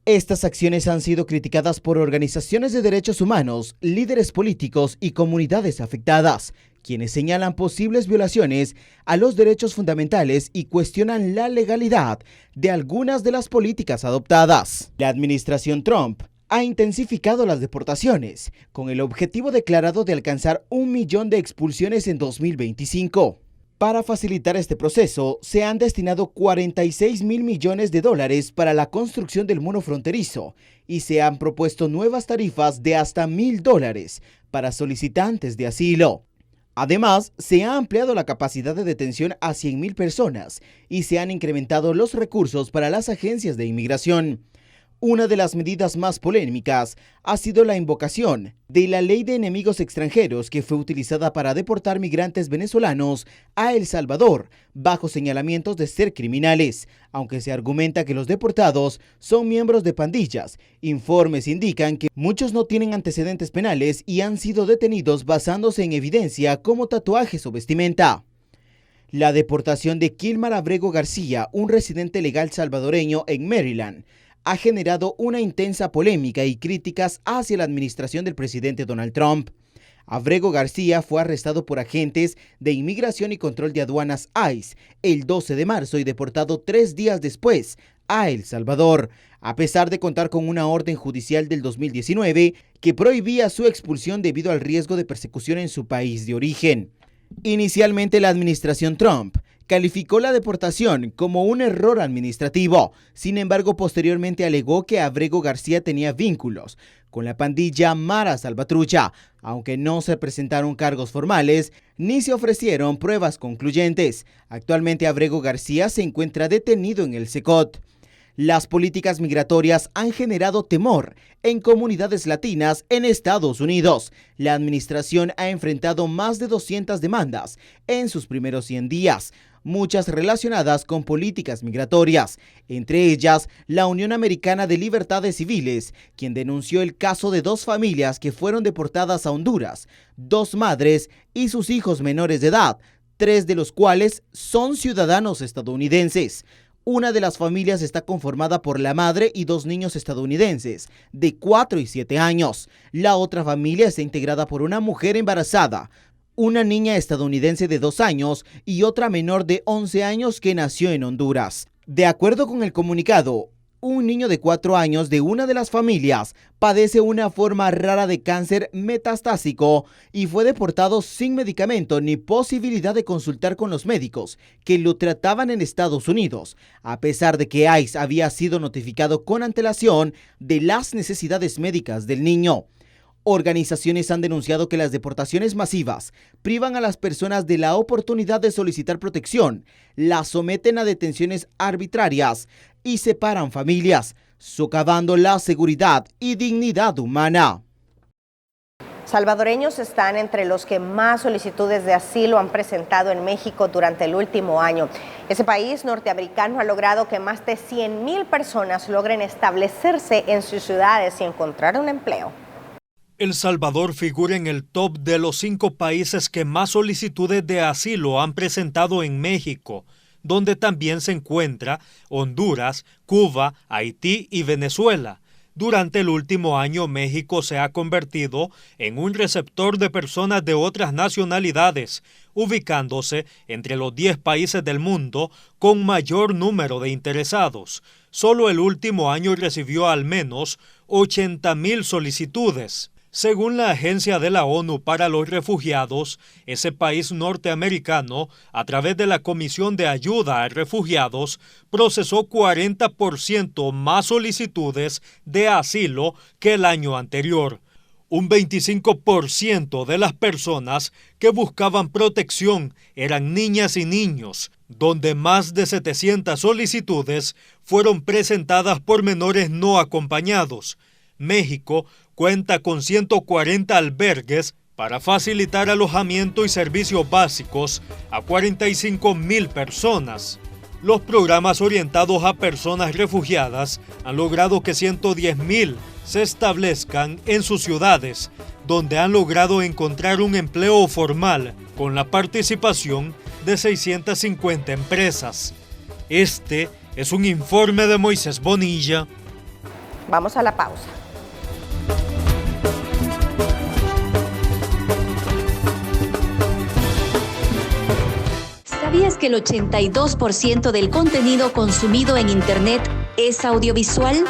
Estas acciones han sido criticadas por organizaciones de derechos humanos, líderes políticos y comunidades afectadas, quienes señalan posibles violaciones a los derechos fundamentales y cuestionan la legalidad de algunas de las políticas adoptadas. La administración Trump ha intensificado las deportaciones, con el objetivo declarado de alcanzar 1 millón de expulsiones en 2025. Para facilitar este proceso, se han destinado 46.000 millones de dólares para la construcción del muro fronterizo y se han propuesto nuevas tarifas de hasta $1,000 para solicitantes de asilo. Además, se ha ampliado la capacidad de detención a 100.000 personas y se han incrementado los recursos para las agencias de inmigración. Una de las medidas más polémicas ha sido la invocación de la ley de enemigos extranjeros que fue utilizada para deportar migrantes venezolanos a El Salvador bajo señalamientos de ser criminales, aunque se argumenta que los deportados son miembros de pandillas. Informes indican que muchos no tienen antecedentes penales y han sido detenidos basándose en evidencia como tatuajes o vestimenta. La deportación de Kilmar Abrego García, un residente legal salvadoreño en Maryland, ha generado una intensa polémica y críticas hacia la administración del presidente Donald Trump. Abrego García fue arrestado por agentes de Inmigración y Control de Aduanas ICE el 12 de marzo y deportado 3 días después a El Salvador, a pesar de contar con una orden judicial del 2019 que prohibía su expulsión debido al riesgo de persecución en su país de origen. Inicialmente, la administración Trump calificó la deportación como un error administrativo. Sin embargo, posteriormente alegó que Abrego García tenía vínculos con la pandilla Mara Salvatrucha, aunque no se presentaron cargos formales ni se ofrecieron pruebas concluyentes. Actualmente, Abrego García se encuentra detenido en el CECOT. Las políticas migratorias han generado temor en comunidades latinas en Estados Unidos. La administración ha enfrentado más de 200 demandas en sus primeros 100 días, muchas relacionadas con políticas migratorias, entre ellas la Unión Americana de Libertades Civiles, quien denunció el caso de 2 familias que fueron deportadas a Honduras, 2 madres y sus hijos menores de edad, 3 de los cuales son ciudadanos estadounidenses. Una de las familias está conformada por la madre y 2 niños estadounidenses de 4 y 7 años. La otra familia está integrada por una mujer embarazada, una niña estadounidense de 2 años y otra menor de 11 años que nació en Honduras. De acuerdo con el comunicado, un niño de 4 años de una de las familias padece una forma rara de cáncer metastásico y fue deportado sin medicamento ni posibilidad de consultar con los médicos que lo trataban en Estados Unidos, a pesar de que ICE había sido notificado con antelación de las necesidades médicas del niño. Organizaciones han denunciado que las deportaciones masivas privan a las personas de la oportunidad de solicitar protección, las someten a detenciones arbitrarias y separan familias, socavando la seguridad y dignidad humana. Salvadoreños están entre los que más solicitudes de asilo han presentado en México durante el último año. Ese país norteamericano ha logrado que más de 100,000 personas logren establecerse en sus ciudades y encontrar un empleo. El Salvador figura en el top de los 5 países que más solicitudes de asilo han presentado en México, donde también se encuentra Honduras, Cuba, Haití y Venezuela. Durante el último año, México se ha convertido en un receptor de personas de otras nacionalidades, ubicándose entre los 10 países del mundo con mayor número de interesados. Solo el último año recibió al menos 80,000 solicitudes. Según la Agencia de la ONU para los Refugiados, ese país norteamericano, a través de la Comisión de Ayuda a Refugiados, procesó 40% más solicitudes de asilo que el año anterior. Un 25% de las personas que buscaban protección eran niñas y niños, donde más de 700 solicitudes fueron presentadas por menores no acompañados. México cuenta con 140 albergues para facilitar alojamiento y servicios básicos a 45,000 personas. Los programas orientados a personas refugiadas han logrado que 110,000 se establezcan en sus ciudades, donde han logrado encontrar un empleo formal con la participación de 650 empresas. Este es un informe de Moisés Bonilla. Vamos a la pausa. ¿Sabías que el 82% del contenido consumido en Internet es audiovisual?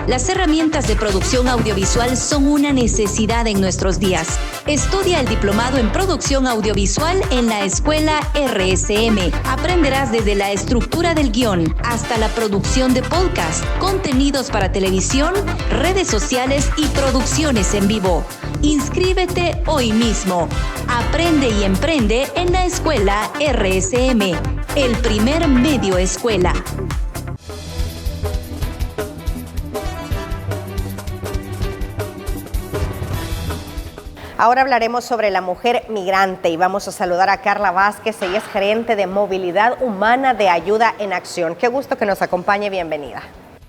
Las herramientas de producción audiovisual son una necesidad en nuestros días. Estudia el diplomado en producción audiovisual en la escuela RSM. Aprenderás desde la estructura del guión hasta la producción de podcast, contenidos para televisión, redes sociales y producciones en vivo. Inscríbete hoy mismo. Aprende y emprende en la escuela RSM, el primer medio escuela. Ahora hablaremos sobre la mujer migrante y vamos a saludar a Carla Vázquez. Ella es gerente de movilidad humana de Ayuda en Acción. Qué gusto que nos acompañe, bienvenida.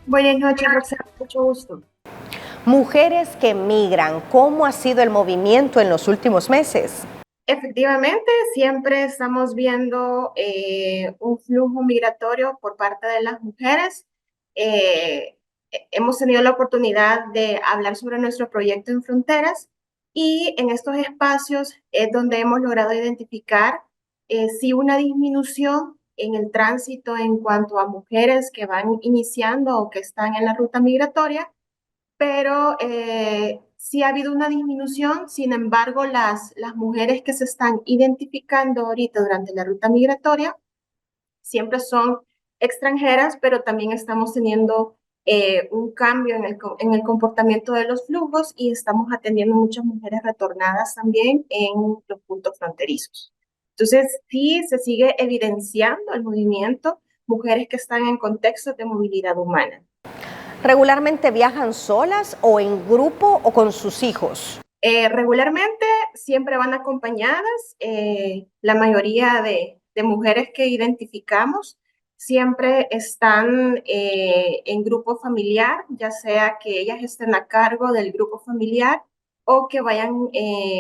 Buenas noches, Roxana, mucho gusto. Mujeres que migran, ¿cómo ha sido el movimiento en los últimos meses? Efectivamente, siempre estamos viendo un flujo migratorio por parte de las mujeres. hemos tenido la oportunidad de hablar sobre nuestro proyecto en fronteras y en estos espacios es donde hemos logrado identificar sí una disminución en el tránsito en cuanto a mujeres que van iniciando o que están en la ruta migratoria, pero sí ha habido una disminución. Sin embargo, las mujeres que se están identificando ahorita durante la ruta migratoria siempre son extranjeras, pero también estamos teniendo un cambio en el comportamiento de los flujos y estamos atendiendo muchas mujeres retornadas también en los puntos fronterizos. Entonces, sí se sigue evidenciando el movimiento, mujeres que están en contextos de movilidad humana. ¿Regularmente viajan solas o en grupo o con sus hijos? Regularmente siempre van acompañadas. La mayoría de mujeres que identificamos siempre están en grupo familiar, ya sea que ellas estén a cargo del grupo familiar o que vayan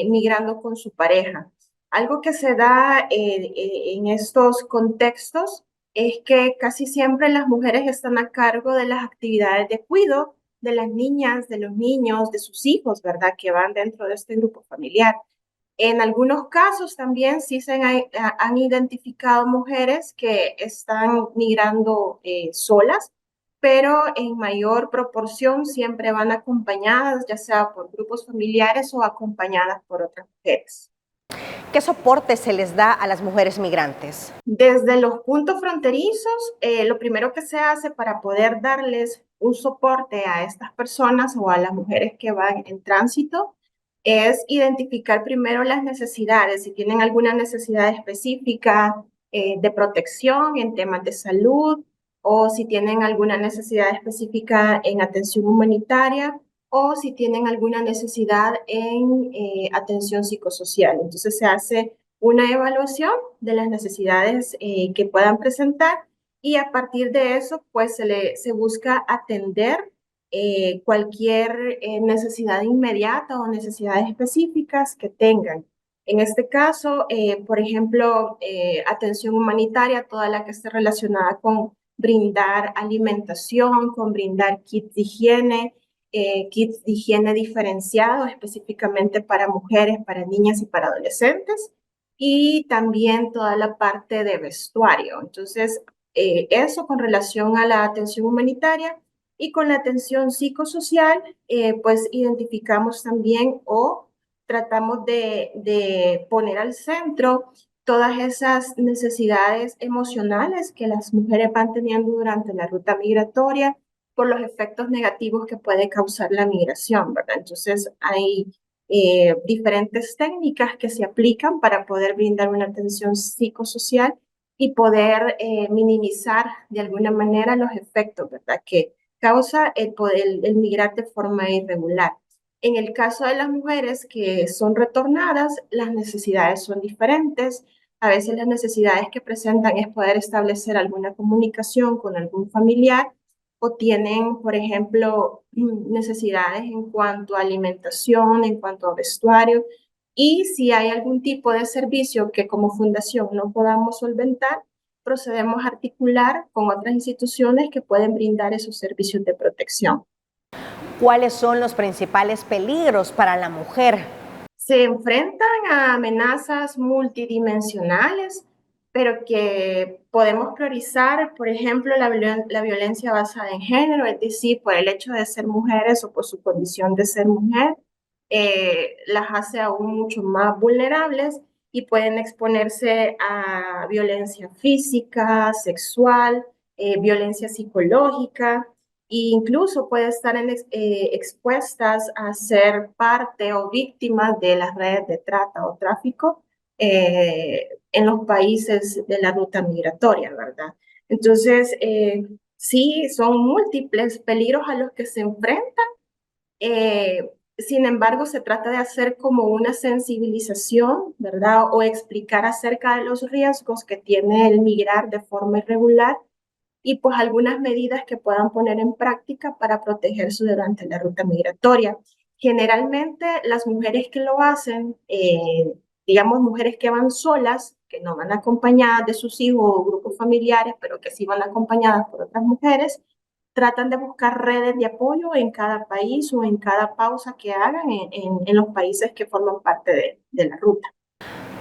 migrando con su pareja. Algo que se da en estos contextos es que casi siempre las mujeres están a cargo de las actividades de cuidado de las niñas, de los niños, de sus hijos, ¿verdad? Que van dentro de este grupo familiar. En algunos casos también sí se han identificado mujeres que están migrando solas, pero en mayor proporción siempre van acompañadas, ya sea por grupos familiares o acompañadas por otras mujeres. ¿Qué soporte se les da a las mujeres migrantes? Desde los puntos fronterizos, lo primero que se hace para poder darles un soporte a estas personas o a las mujeres que van en tránsito es identificar primero las necesidades, si tienen alguna necesidad específica de protección en temas de salud o si tienen alguna necesidad específica en atención humanitaria o si tienen alguna necesidad en atención psicosocial. Entonces se hace una evaluación de las necesidades que puedan presentar y a partir de eso pues se busca atender cualquier necesidad inmediata o necesidades específicas que tengan. En este caso, por ejemplo, atención humanitaria, toda la que esté relacionada con brindar alimentación, con brindar kits de higiene diferenciados específicamente para mujeres, para niñas y para adolescentes, y también toda la parte de vestuario. Entonces, eso con relación a la atención humanitaria. Y con la atención psicosocial, pues identificamos también o tratamos de poner al centro todas esas necesidades emocionales que las mujeres van teniendo durante la ruta migratoria por los efectos negativos que puede causar la migración, ¿verdad? Entonces hay diferentes técnicas que se aplican para poder brindar una atención psicosocial y poder minimizar de alguna manera los efectos, ¿verdad? Que causa el migrar de forma irregular. En el caso de las mujeres que son retornadas, las necesidades son diferentes. A veces las necesidades que presentan es poder establecer alguna comunicación con algún familiar o tienen, por ejemplo, necesidades en cuanto a alimentación, en cuanto a vestuario. Y si hay algún tipo de servicio que como fundación no podamos solventar, procedemos a articular con otras instituciones que pueden brindar esos servicios de protección. ¿Cuáles son los principales peligros para la mujer? Se enfrentan a amenazas multidimensionales, pero que podemos priorizar, por ejemplo, la violencia basada en género, es decir, por el hecho de ser mujeres o por su condición de ser mujer, las hace aún mucho más vulnerables y pueden exponerse a violencia física, sexual, violencia psicológica e incluso pueden estar expuestas a ser parte o víctimas de las redes de trata o tráfico en los países de la ruta migratoria, ¿verdad? Entonces, sí, son múltiples peligros a los que se enfrentan. Sin embargo, se trata de hacer como una sensibilización, ¿verdad? O explicar acerca de los riesgos que tiene el migrar de forma irregular y pues algunas medidas que puedan poner en práctica para protegerse durante la ruta migratoria. Generalmente las mujeres que lo hacen, digamos mujeres que van solas, que no van acompañadas de sus hijos o grupos familiares, pero que sí van acompañadas por otras mujeres, tratan de buscar redes de apoyo en cada país o en cada pausa que hagan en los países que forman parte de la ruta.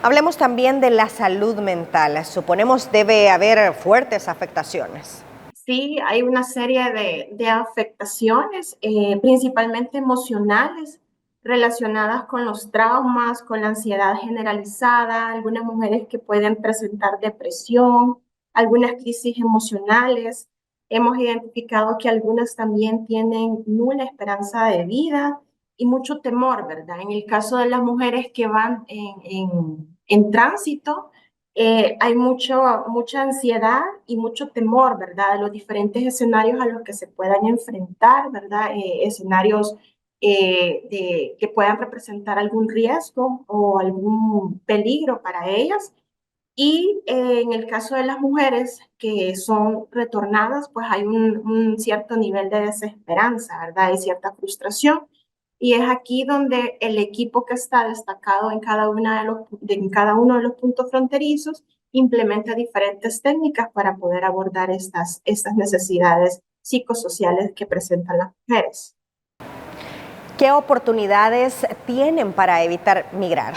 Hablemos también de la salud mental. Suponemos debe haber fuertes afectaciones. Sí, hay una serie de afectaciones, principalmente emocionales, relacionadas con los traumas, con la ansiedad generalizada, algunas mujeres que pueden presentar depresión, algunas crisis emocionales. Hemos identificado que algunas también tienen nula esperanza de vida y mucho temor, ¿verdad? En el caso de las mujeres que van en tránsito, hay mucha ansiedad y mucho temor, ¿verdad? De los diferentes escenarios a los que se puedan enfrentar, ¿verdad? Escenarios que puedan representar algún riesgo o algún peligro para ellas. Y en el caso de las mujeres que son retornadas, pues hay un cierto nivel de desesperanza, ¿verdad? Hay cierta frustración. Y es aquí donde el equipo que está destacado en cada uno de los puntos fronterizos implementa diferentes técnicas para poder abordar estas necesidades psicosociales que presentan las mujeres. ¿Qué oportunidades tienen para evitar migrar?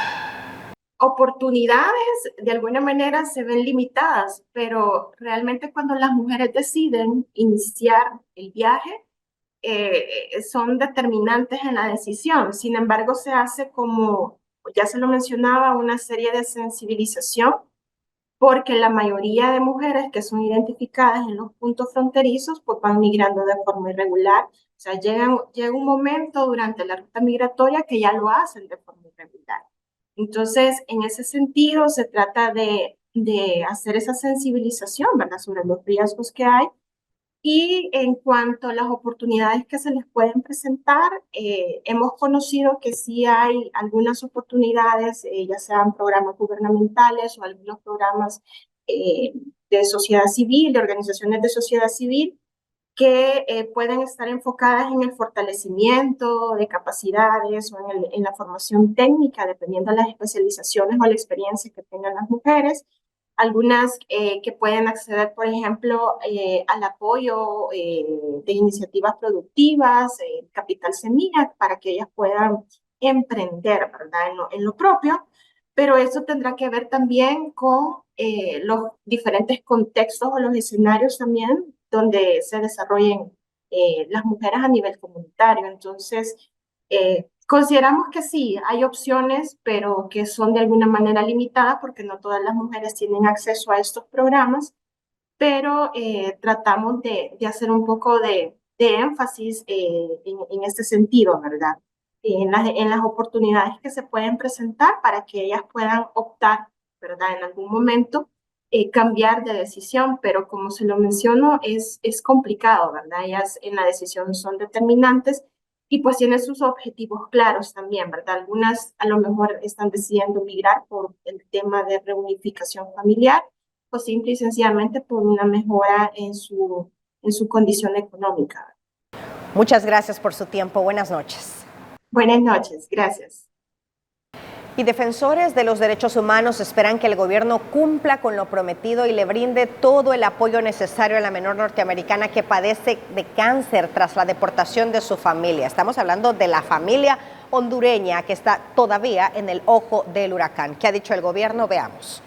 Oportunidades de alguna manera se ven limitadas, pero realmente cuando las mujeres deciden iniciar el viaje, son determinantes en la decisión. Sin embargo, se hace, como ya se lo mencionaba, una serie de sensibilización, porque la mayoría de mujeres que son identificadas en los puntos fronterizos pues van migrando de forma irregular. O sea, llega un momento durante la ruta migratoria que ya lo hacen de forma irregular. Entonces, en ese sentido, se trata de hacer esa sensibilización, ¿verdad?, sobre los riesgos que hay. Y en cuanto a las oportunidades que se les pueden presentar, hemos conocido que sí hay algunas oportunidades, ya sean programas gubernamentales o algunos programas de sociedad civil, de organizaciones de sociedad civil, que pueden estar enfocadas en el fortalecimiento de capacidades o en la formación técnica, dependiendo de las especializaciones o la experiencia que tengan las mujeres. Algunas que pueden acceder, por ejemplo, al apoyo de iniciativas productivas, capital semilla, para que ellas puedan emprender, ¿verdad?, en lo propio. Pero eso tendrá que ver también con los diferentes contextos o los escenarios también donde se desarrollen las mujeres a nivel comunitario. Entonces, consideramos que sí, hay opciones, pero que son de alguna manera limitadas porque no todas las mujeres tienen acceso a estos programas, pero tratamos de hacer un poco de énfasis en este sentido, ¿verdad? En las oportunidades que se pueden presentar para que ellas puedan optar, ¿verdad?, en algún momento cambiar de decisión, pero como se lo menciono, es complicado, ¿verdad? Ellas en la decisión son determinantes y pues tienen sus objetivos claros también, ¿verdad? Algunas a lo mejor están decidiendo migrar por el tema de reunificación familiar o simple y sencillamente por una mejora en su condición económica. Muchas gracias por su tiempo. Buenas noches. Buenas noches, gracias. Y defensores de los derechos humanos esperan que el gobierno cumpla con lo prometido y le brinde todo el apoyo necesario a la menor norteamericana que padece de cáncer tras la deportación de su familia. Estamos hablando de la familia hondureña que está todavía en el ojo del huracán. ¿Qué ha dicho el gobierno? Veamos.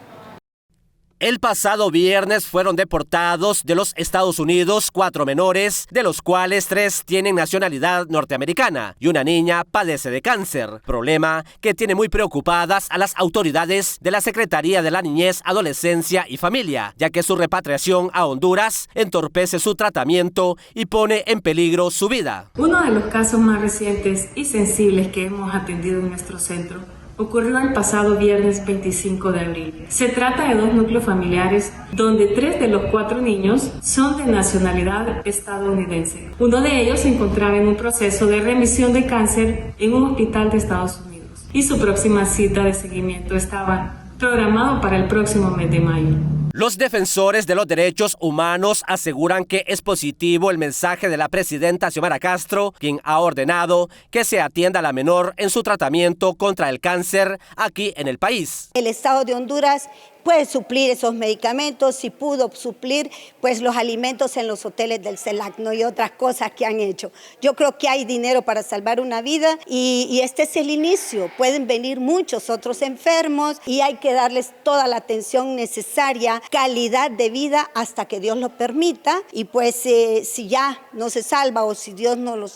El pasado viernes fueron deportados de los Estados Unidos 4 menores, de los cuales 3 tienen nacionalidad norteamericana y una niña padece de cáncer, problema que tiene muy preocupadas a las autoridades de la Secretaría de la Niñez, Adolescencia y Familia, ya que su repatriación a Honduras entorpece su tratamiento y pone en peligro su vida. Uno de los casos más recientes y sensibles que hemos atendido en nuestro centro ocurrió el pasado viernes 25 de abril. Se trata de 2 núcleos familiares donde 3 de los 4 niños son de nacionalidad estadounidense. Uno de ellos se encontraba en un proceso de remisión de cáncer en un hospital de Estados Unidos y su próxima cita de seguimiento estaba programada para el próximo mes de mayo. Los defensores de los derechos humanos aseguran que es positivo el mensaje de la presidenta Xiomara Castro, quien ha ordenado que se atienda a la menor en su tratamiento contra el cáncer aquí en el país. El Estado de Honduras puede suplir esos medicamentos, si pudo suplir pues los alimentos en los hoteles del CELAC, ¿no? Y otras cosas que han hecho. Yo creo que hay dinero para salvar una vida y este es el inicio. Pueden venir muchos otros enfermos y hay que darles toda la atención necesaria, calidad de vida hasta que Dios lo permita, y pues si ya no se salva o si Dios no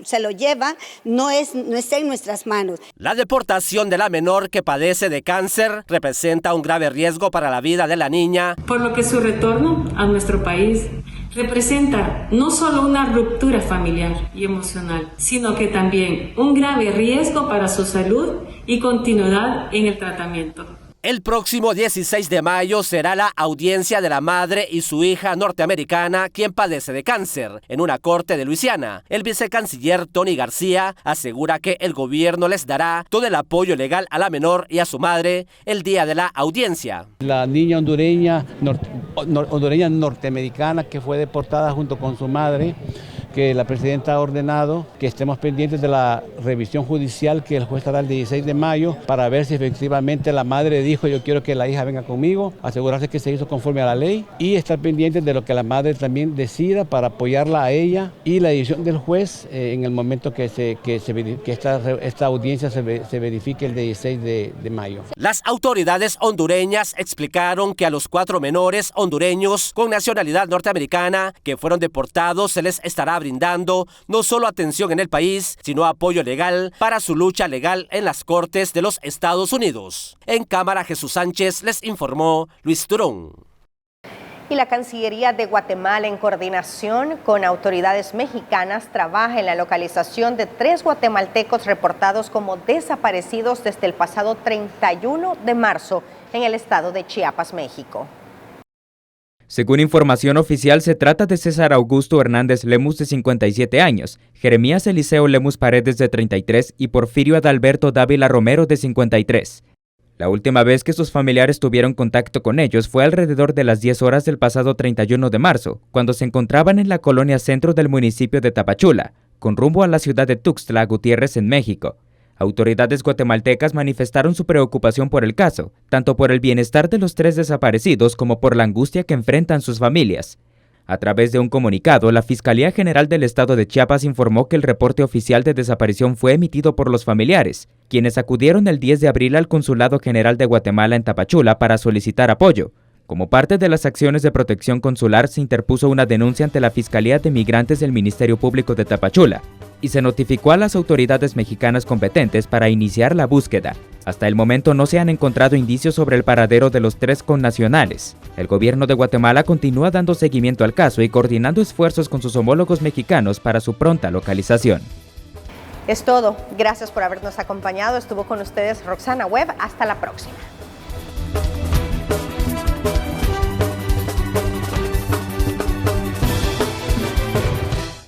se lo lleva, no está en nuestras manos. La deportación de la menor que padece de cáncer representa un grave riesgo para la vida de la niña, por lo que su retorno a nuestro país representa no solo una ruptura familiar y emocional, sino que también un grave riesgo para su salud y continuidad en el tratamiento. El próximo 16 de mayo será la audiencia de la madre y su hija norteamericana quien padece de cáncer en una corte de Luisiana. El vicecanciller Tony García asegura que el gobierno les dará todo el apoyo legal a la menor y a su madre el día de la audiencia. La niña hondureña norteamericana que fue deportada junto con su madre, que la presidenta ha ordenado que estemos pendientes de la revisión judicial que el juez hará el 16 de mayo para ver si efectivamente la madre dijo yo quiero que la hija venga conmigo, asegurarse que se hizo conforme a la ley y estar pendientes de lo que la madre también decida para apoyarla a ella y la decisión del juez en el momento que esta audiencia se verifique el 16 de mayo. Las autoridades hondureñas explicaron que a los 4 menores hondureños con nacionalidad norteamericana que fueron deportados se les estará brindando no solo atención en el país, sino apoyo legal para su lucha legal en las cortes de los Estados Unidos. En cámara, Jesús Sánchez les informó Luis Turón. Y la Cancillería de Guatemala, en coordinación con autoridades mexicanas, trabaja en la localización de 3 guatemaltecos reportados como desaparecidos desde el pasado 31 de marzo en el estado de Chiapas, México. Según información oficial, se trata de César Augusto Hernández Lemus, de 57 años, Jeremías Eliseo Lemus Paredes, de 33, y Porfirio Adalberto Dávila Romero, de 53. La última vez que sus familiares tuvieron contacto con ellos fue alrededor de las 10 horas del pasado 31 de marzo, cuando se encontraban en la colonia centro del municipio de Tapachula, con rumbo a la ciudad de Tuxtla Gutiérrez, en México. Autoridades guatemaltecas manifestaron su preocupación por el caso, tanto por el bienestar de los 3 desaparecidos como por la angustia que enfrentan sus familias. A través de un comunicado, la Fiscalía General del Estado de Chiapas informó que el reporte oficial de desaparición fue emitido por los familiares, quienes acudieron el 10 de abril al Consulado General de Guatemala en Tapachula para solicitar apoyo. Como parte de las acciones de protección consular, se interpuso una denuncia ante la Fiscalía de Migrantes del Ministerio Público de Tapachula y se notificó a las autoridades mexicanas competentes para iniciar la búsqueda. Hasta el momento no se han encontrado indicios sobre el paradero de los 3 connacionales. El gobierno de Guatemala continúa dando seguimiento al caso y coordinando esfuerzos con sus homólogos mexicanos para su pronta localización. Es todo. Gracias por habernos acompañado. Estuvo con ustedes Roxana Webb. Hasta la próxima.